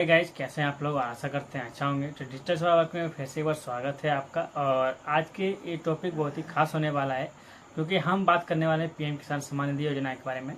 Guys, कैसे हैं आप लोग। आशा करते हैं अच्छा होंगे। तो डिजिटल स्वागत में फिर से एक बार स्वागत है आपका। और आज के ये टॉपिक बहुत ही खास होने वाला है, क्योंकि हम बात करने वाले हैं पीएम किसान सम्मान निधि योजना के बारे में।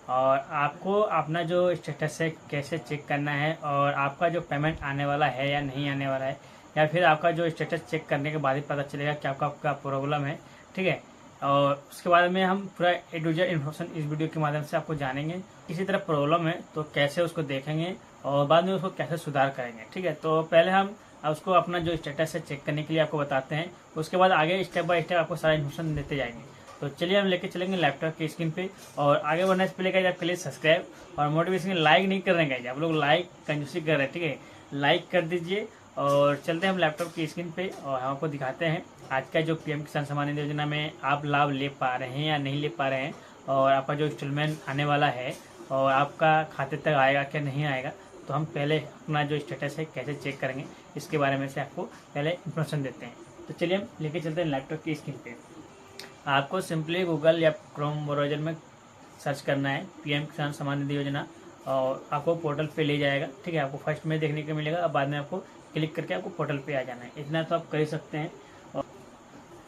और आपको अपना जो स्टेटस है कैसे चेक करना है, और आपका जो पेमेंट आने वाला है या नहीं आने वाला है, या फिर आपका जो स्टेटस चेक करने के बाद ही पता चलेगा कि आपका प्रॉब्लम है। ठीक है। और उसके बारे में हम पूरा ए टू जेड इन्फॉर्मेशन इस वीडियो के माध्यम से आपको जानेंगे। किसी तरह प्रॉब्लम है तो कैसे उसको देखेंगे और बाद में उसको कैसे सुधार करेंगे। ठीक है। तो पहले हम उसको अपना जो स्टेटस है चेक करने के लिए आपको बताते हैं। उसके बाद आगे स्टेप बाय स्टेप आपको सारा इन्फॉर्मेशन देते जाएंगे। तो चलिए हम लेके चलेंगे लैपटॉप की स्क्रीन पे। और आगे बढ़ने से पहले गाइस आपके लिए सब्सक्राइब और मोटिवेशन लाइक नहीं कर रहे हैं गाइस, आप लोग लाइक कंजूसी कर रहे हैं। ठीक है, लाइक कर दीजिए। और चलते हैं हम लैपटॉप की स्क्रीन पे और हम आपको दिखाते हैं आज का जो पीएम किसान सम्मान निधि योजना में आप लाभ ले पा रहे हैं या नहीं ले पा रहे हैं, और आपका जो इंस्टॉलमेंट आने वाला है और आपका खाते तक आएगा क्या नहीं आएगा। तो हम पहले अपना जो स्टेटस है कैसे चेक करेंगे इसके बारे में से आपको पहले इन्फॉर्मेशन देते हैं। तो चलिए हम लेके चलते हैं लैपटॉप की स्क्रीन पे। आपको सिंपली गूगल या क्रोम ब्राउजर में सर्च करना है पीएम किसान सम्मान निधि योजना, और आपको पोर्टल पे ले जाएगा। ठीक है, आपको फर्स्ट में देखने को मिलेगा, अब बाद में आपको क्लिक करके आपको पोर्टल पे आ जाना है। इतना तो आप कर ही सकते हैं। और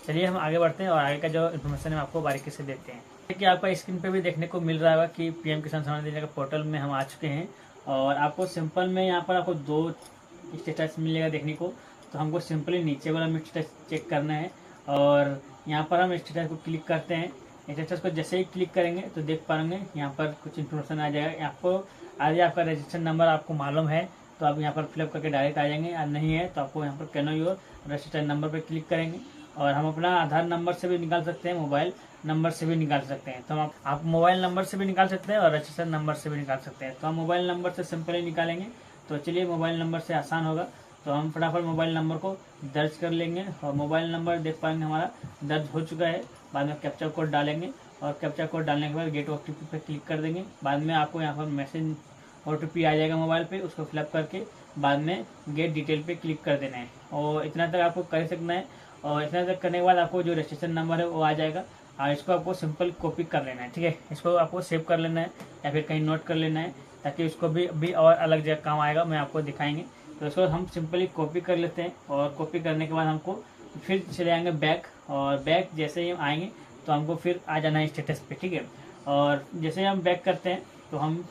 चलिए हम आगे बढ़ते हैं और आगे का जो इन्फॉर्मेशन है आपको बारीकी से देते हैं। देखिए, आपका स्क्रीन पे भी देखने को मिल रहा होगा कि पीएम किसान सम्मान निधि योजना के पोर्टल में हम आ चुके हैं। और आपको सिंपल में यहाँ पर आपको दो स्टेटस मिलेगा देखने को। तो हमको सिंपली नीचे वाला में स्टेटस चेक करना है, और यहाँ पर हम स्टेटस को क्लिक करते हैं। स्टेटस को जैसे ही क्लिक करेंगे तो देख पाएंगे यहाँ पर कुछ इन्फॉर्मेशन आ जाएगा। आपको आज आपका रजिस्ट्रेशन नंबर आपको मालूम है तो आप यहाँ पर फिलअप करके डायरेक्ट आ जाएंगे, और नहीं है तो आपको यहाँ पर कैनो योर रजिस्ट्रेशन नंबर पर क्लिक करेंगे। और हम अपना आधार नंबर से भी निकाल सकते हैं, मोबाइल नंबर से भी निकाल सकते हैं। तो आप मोबाइल नंबर से भी निकाल सकते हैं और रजिस्ट्रेशन नंबर से भी निकाल सकते हैं। तो हम मोबाइल नंबर से सिंपली निकालेंगे। तो चलिए, मोबाइल नंबर से आसान होगा। तो हम फटाफट मोबाइल नंबर को दर्ज कर लेंगे, और मोबाइल नंबर देख पाएंगे हमारा दर्ज हो चुका है। बाद में कैप्चा कोड डालेंगे, और कैप्चा कोड डालने के बाद गेट ओटीपी पे क्लिक कर देंगे। बाद में आपको यहाँ पर मैसेज ओटीपी आ जाएगा मोबाइल पे, उसको फिलअप करके बाद में गेट डिटेल पे क्लिक कर देना है। और इतना तक आपको कर सकना है। और इतना तक करने के बाद आपको जो रजिस्ट्रेशन नंबर है वो आ जाएगा, और इसको आपको सिंपल कॉपी कर लेना है। ठीक है, इसको आपको सेव कर लेना है या फिर कहीं नोट कर लेना है, ताकि उसको भी और अलग जगह काम आएगा, मैं आपको दिखाएंगे। तो इसको हम सिंपली कॉपी कर लेते हैं, और कॉपी करने के बाद हमको फिर चले आएंगे बैक। और बैक जैसे ही हम आएंगे तो हमको फिर आ जाना है स्टेटस पे। ठीक है, और जैसे ही हम बैक करते हैं तो हम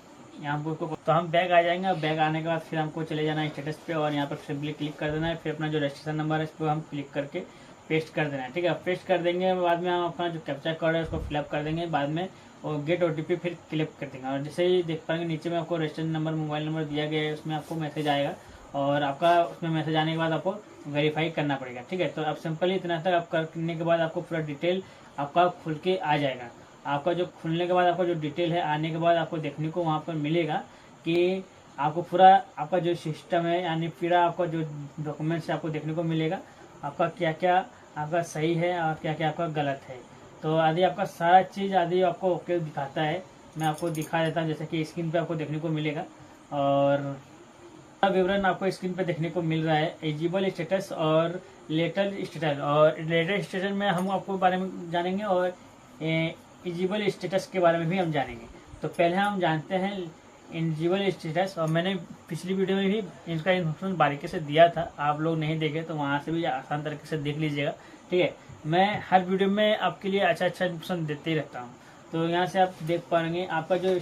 हम बैग आ जाएंगे। और बैग आने के बाद फिर हमको चले जाना है स्टेटस पे, और यहाँ पर सिंपली क्लिक कर देना है। फिर अपना जो रजिस्ट्रेशन नंबर है इस पर हम क्लिक करके पेस्ट कर देना है। ठीक है, पेस्ट कर देंगे। बाद में हम अपना जो कैप्चा कोड है उसको फिलअप कर देंगे बाद में, और गेट ओटीपी फिर क्लिक कर देंगे। और जैसे ही देख पाएंगे नीचे में आपको रजिस्ट्रेशन नंबर मोबाइल नंबर दिया गया है, उसमें आपको मैसेज आएगा, और आपका उसमें मैसेज आने के बाद आपको वेरीफाई करना पड़ेगा। ठीक है, तो अब सिंपली इतना तक आप करने के बाद आपको पूरा डिटेल आपका खुल के आ जाएगा। आपका जो खुलने के बाद आपका जो डिटेल है आने के बाद आपको देखने को वहाँ पर मिलेगा कि आपको पूरा आपका जो सिस्टम है, यानी पूरा आपका जो डॉक्यूमेंट्स आपको देखने को मिलेगा, आपका क्या क्या आपका सही है और क्या क्या आपका गलत है। तो आदि आपका सारा चीज़ आदि आपको ओके दिखाता है। मैं आपको दिखा देता हूँ, जैसे कि स्क्रीन पे आपको देखने को मिलेगा। और विवरण आपको स्क्रीन पे देखने को मिल रहा है, एलिजिबल स्टेटस और लेटर स्टेटस। और लेटर स्टेटस में हम आपको बारे में जानेंगे, और एलिजिबल स्टेटस के बारे में भी हम जानेंगे। तो पहले हम जानते हैं एलिजिबल स्टेटस। और मैंने पिछली वीडियो में भी इसका इन्फॉर्मेशन बारीकी से दिया था, आप लोग नहीं देखे तो वहाँ से भी आसान तरीके से देख लीजिएगा। ठीक है, मैं हर वीडियो में आपके लिए अच्छा इन्फॉर्मेशन देते ही रहता हूँ। तो यहाँ से आप देख पाएंगे आपका जो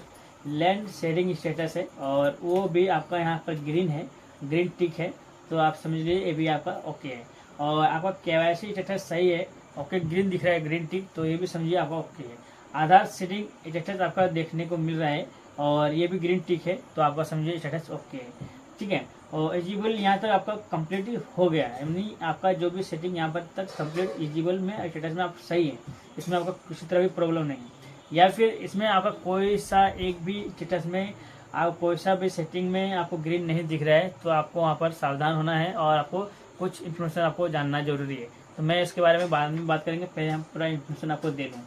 लैंड शेयरिंग स्टेटस है, और वो भी आपका यहाँ पर ग्रीन है, ग्रीन टिक है। तो आप समझ लीजिए ये भी आपका ओके है। और आपका केवाईसी स्टेटस सही है, ओके ग्रीन दिख रहा है, ग्रीन टिक, तो ये भी समझिए आपका ओके है। आधार शेयरिंग स्टेटस आपका देखने को मिल रहा है, और ये भी ग्रीन टिक है, तो आपका समझिए स्टेटस ओके है। ठीक है, और एलिजिबल यहाँ तक आपका कंप्लीट हो गया है, यानी आपका जो भी सेटिंग यहाँ पर तक कंप्लीट एलिजिबल में स्टेटस में आप सही है, इसमें आपका किसी तरह भी प्रॉब्लम नहीं है। या फिर इसमें आपका कोई सा एक भी स्टेटस में आप कोई सा भी सेटिंग में आपको ग्रीन नहीं दिख रहा है, तो आपको वहाँ पर सावधान होना है, और आपको कुछ इन्फॉर्मेशन आपको जानना जरूरी है। तो मैं इसके बारे में बाद में बात करेंगे, पहले हम पूरा इन्फॉर्मेशन आपको दे दूँ।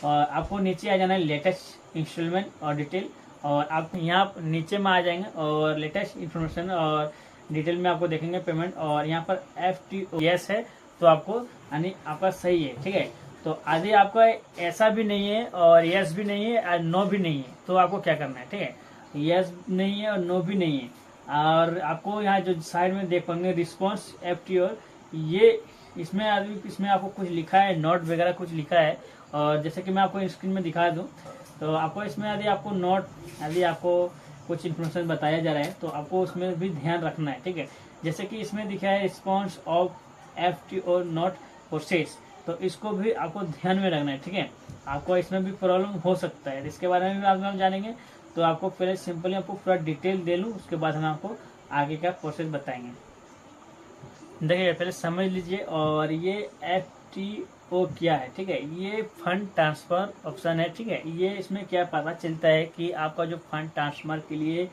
और आपको नीचे आ जाना है लेटेस्ट इंस्टॉलमेंट और डिटेल, और आप यहाँ नीचे में आ जाएंगे और लेटेस्ट इन्फॉर्मेशन और डिटेल में आपको देखेंगे पेमेंट। और यहाँ पर FTO है, तो आपको यानी आपका सही है। ठीक है, तो आदि आपका ऐसा भी नहीं है और यस भी नहीं है और नो भी नहीं है, तो आपको क्या करना है। ठीक है, यस नहीं है और नो भी नहीं है, और आपको यहाँ जो साइड में देख पाएंगे रिस्पॉन्स FTO, ये इसमें आपको कुछ लिखा है, नोट वगैरह कुछ लिखा है। और जैसे कि मैं आपको स्क्रीन में दिखा दूं, तो आपको इसमें यदि आपको यदि आपको कुछ इन्फॉर्मेशन बताया जा रहा है तो आपको उसमें भी ध्यान रखना है, ठीक है। जैसे कि इसमें दिखा है response of FTO not process, तो इसको भी आपको ध्यान में रखना है, ठीक है। आपको इसमें भी प्रॉब्लम हो सकता है, इसके बारे में भी आज हम जानेंगे। तो आपको पहले सिंपली आपको पूरा डिटेल दे लूँ, उसके बाद हम आपको आगे का प्रोसेस बताएंगे। देखिए पहले समझ लीजिए। और ये FTO क्या है, ठीक है। ये फंड ट्रांसफर ऑप्शन है, ठीक है। ये इसमें क्या पता चलता है कि आपका जो फंड ट्रांसफर के लिए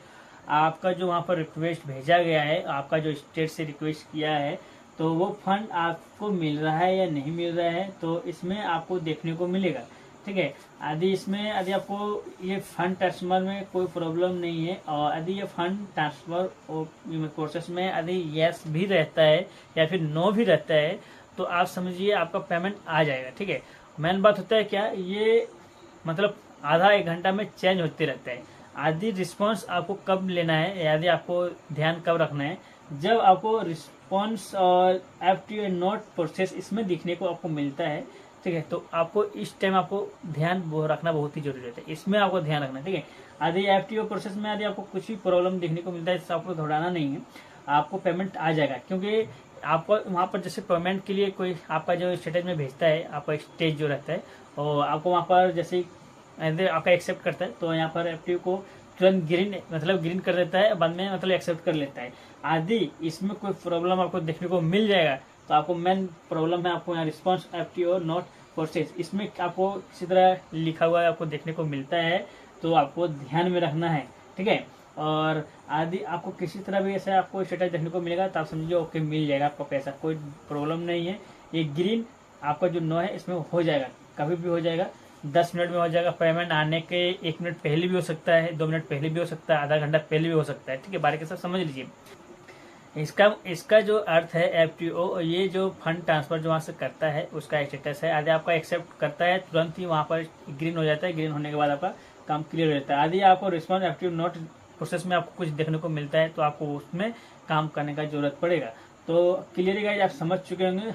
आपका जो वहाँ पर रिक्वेस्ट भेजा गया है, आपका जो स्टेट से रिक्वेस्ट किया है, तो वो फंड आपको मिल रहा है या नहीं मिल रहा है, तो इसमें आपको देखने को मिलेगा, ठीक है। यदि आपको ये फंड ट्रांसफर में कोई प्रॉब्लम नहीं है, और यदि ये फंड ट्रांसफर प्रोसेस में यदि यस भी रहता है या फिर नो भी रहता है, तो आप समझिए आपका पेमेंट आ जाएगा, ठीक है। मेन बात होता है क्या, ये मतलब आधा एक घंटा में चेंज होते रहता है। आदि रिस्पॉन्स आपको कब लेना है, यदि आपको ध्यान कब रखना है, जब आपको रिस्पॉन्स और FTO नॉट प्रोसेस इसमें दिखने को आपको मिलता है, ठीक है। तो आपको इस टाइम आपको ध्यान रखना बहुत ही जरूरी रहता है, इसमें आपको ध्यान रखना है, ठीक है। यदि FTO प्रोसेस में यदि आपको कुछ भी प्रॉब्लम दिखने को मिलता है, इससे आपको घबराना नहीं है, आपको पेमेंट आ जाएगा। क्योंकि आपको वहाँ पर जैसे पेमेंट के लिए कोई आपका जो स्टेटस में भेजता है, आपका स्टेज जो रहता है, और आपको वहाँ पर जैसे आपका एक्सेप्ट करता है, तो यहाँ पर FTO को तुरंत ग्रीन कर देता है, बाद में मतलब एक्सेप्ट कर लेता है। आदि इसमें कोई प्रॉब्लम आपको देखने को मिल जाएगा, तो आपको मेन प्रॉब्लम है आपको यहाँ रिस्पॉन्स FTO नॉट प्रोसेस, इसमें आपको किसी तरह लिखा हुआ है आपको देखने को मिलता है, तो आपको ध्यान में रखना है, ठीक है। और आदि आपको किसी तरह भी ऐसा आपको स्टेटस देखने को मिलेगा, तो आप समझिए ओके मिल जाएगा आपका पैसा, कोई प्रॉब्लम नहीं है। ये ग्रीन आपका जो नो है इसमें हो जाएगा, कभी भी हो जाएगा, 10 मिनट में हो जाएगा। पेमेंट आने के 1 मिनट पहले भी हो सकता है, 2 मिनट पहले भी हो सकता है, आधा घंटा पहले भी हो सकता है, ठीक है। बारी के साथ समझ लीजिए। इसका जो अर्थ है FTO, ये जो फंड ट्रांसफर जो वहाँ से करता है उसका स्टेटस है। यदि आपका एक्सेप्ट करता है, तुरंत ही वहाँ पर ग्रीन हो जाता है, ग्रीन होने के बाद आपका काम क्लियर हो जाता है। यदि आपको रिस्पॉन्स FTO नॉट प्रोसेस में आपको कुछ देखने को मिलता है, तो आपको उसमें काम करने का जरूरत पड़ेगा। तो क्लियरली गाइज आप समझ चुके होंगे,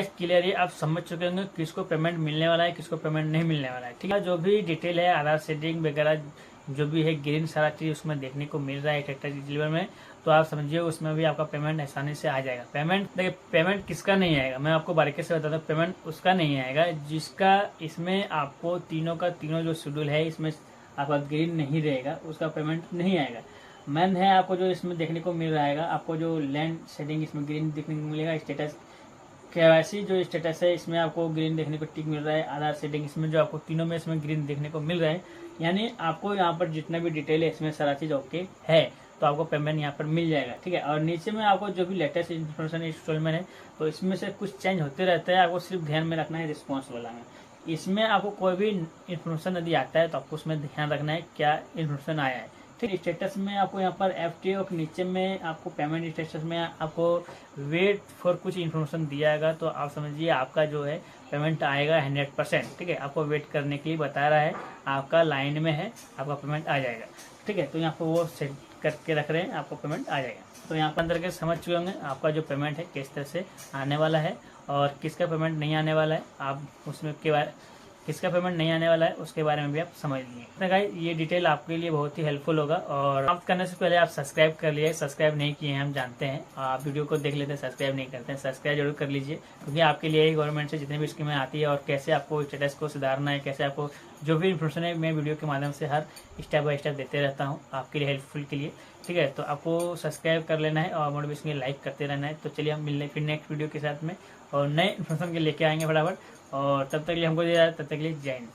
क्लियरली आप समझ चुके होंगे किसको पेमेंट मिलने वाला है, किसको पेमेंट नहीं मिलने वाला है, ठीक है। जो भी डिटेल है, आधार सेटिंग वगैरह जो भी है, ग्रीन सारा चीज उसमें देखने को मिल रहा है ट्रैक्टर डिलीवर में, तो आप समझिए उसमें भी आपका पेमेंट आसानी से आ जाएगा। देखिए पेमेंट किसका नहीं आएगा, मैं आपको बारीकी से बताता हूँ। पेमेंट उसका नहीं आएगा जिसका इसमें आपको तीनों का तीनों जो शेड्यूल है इसमें आपका ग्रीन नहीं रहेगा, उसका पेमेंट नहीं आएगा। मेन है आपको जो इसमें देखने को मिल रहा है, आपको जो लैंड सेटिंग इसमें ग्रीन देखने को मिलेगा, स्टेटस KYC जो स्टेटस है इसमें आपको ग्रीन देखने को टिक मिल रहा है, आधार सेटिंग इसमें जो आपको तीनों में इसमें ग्रीन देखने को मिल रहा है, यानी आपको यहाँ पर जितना भी डिटेल है इसमें सारा चीज ओके है, तो आपको पेमेंट यहाँ पर मिल जाएगा, ठीक है। और नीचे में आपको जो भी लेटेस्ट इन्फॉर्मेशन इंस्टॉलमेंट है, तो इसमें से कुछ चेंज होते रहता है, आपको सिर्फ ध्यान में रखना है रिस्पॉन्स वाला में। इसमें आपको कोई भी इन्फॉर्मेशन यदि आता है तो आपको उसमें ध्यान रखना है क्या इन्फॉर्मेशन आया है, ठीक। स्टेटस में आपको यहाँ पर FTO के नीचे में आपको पेमेंट स्टेटस में आपको वेट फॉर कुछ इन्फॉर्मेशन दिया जाएगा, तो आप समझिए आपका जो है पेमेंट आएगा 100%, ठीक है। आपको वेट करने के लिए बता रहा है, आपका लाइन में है, आपका पेमेंट आ जाएगा, ठीक है। तो यहाँ पर वो सेट करके रख रहे हैं, आपको पेमेंट आ जाएगा। तो यहाँ पर अंदर के समझ चुके होंगे आपका जो पेमेंट है किस तरह से आने वाला है और किसका पेमेंट नहीं आने वाला है, आप उसमें के बारे किसका पेमेंट नहीं आने वाला है उसके बारे में भी आप समझ लीजिए। गाइस ये डिटेल आपके लिए बहुत ही हेल्पफुल होगा। और आप करने से पहले आप सब्सक्राइब कर लिए, सब्सक्राइब नहीं किए हैं हम जानते हैं, आप वीडियो को देख लेते हैं सब्सक्राइब नहीं करते हैं, सब्सक्राइब जरूर कर लीजिए, क्योंकि आपके लिए गवर्नमेंट से जितनी भी स्कीमें आती है और कैसे आपको स्टेटस को सुधारना है, कैसे आपको जो भी इन्फॉर्मेशन है मैं वीडियो के माध्यम से हर स्टेप बाय स्टेप देते रहता हूँ आपके लिए हेल्पफुल के लिए, ठीक है। तो आपको सब्सक्राइब कर लेना है और मोटिवेशन के लिए लाइक करते रहना है। तो चलिए हम मिलने फिर नेक्स्ट वीडियो के साथ में और नए इन्फॉर्मेशन के लेके आएंगे फटाफट। और तब तक के लिए हमको तब तक के लिए जय हिंद।